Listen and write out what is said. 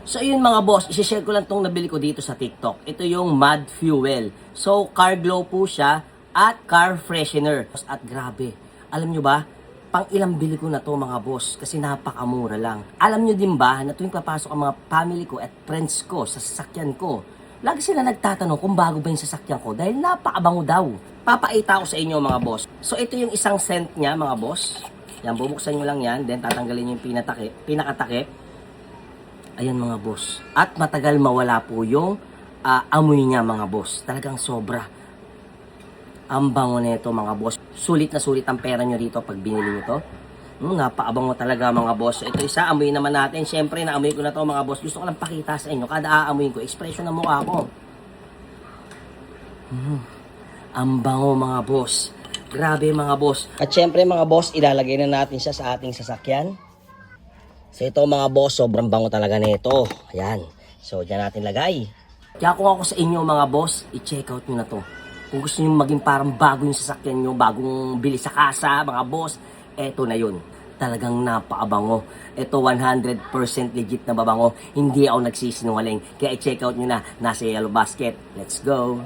So yun mga boss, isi-share ko lang tong nabili ko dito sa TikTok. Ito yung Mud Fuel. So car glow po siya at car freshener. At grabe, alam nyo ba, pang ilang bili ko na to mga boss kasi napakamura lang. Alam nyo din ba na tuwing papasok ang mga family ko at friends ko sa sasakyan ko, lagi sila nagtatanong kung bago ba yung sasakyan ko dahil napakabango daw. Papaita ko sa inyo mga boss. So ito yung isang scent niya mga boss. Yan, bubuksan nyo lang yan, then tatanggalin yung pinakatakip. Ayan mga boss. At matagal mawala po yung amoy niya mga boss. Talagang sobra. Ang bango nito mga boss. Sulit na sulit ang pera nyo dito pag binili nyo to. Napaabango talaga mga boss. So, ito isa, amoy naman natin. Siyempre, naamoy ko na to mga boss. Gusto ko lang pakita sa inyo. Kada aamoyin ko, expression ng mukha ko. Ang bango mga boss. Grabe mga boss. At syempre mga boss, ilalagay na natin siya sa ating sasakyan. So ito mga boss, sobrang bango talaga nito. Ayan. So dyan natin lagay. Kaya kung ako sa inyo mga boss, i-check out nyo na to. Kung gusto nyo maging parang bago yung sasakyan nyo, bagong bili sa kasa, mga boss, eto na yun. Talagang napaabango. Ito 100% legit na babango. Hindi ako nagsisinungaling. Kaya i-check out nyo na. Nasa yellow basket. Let's go!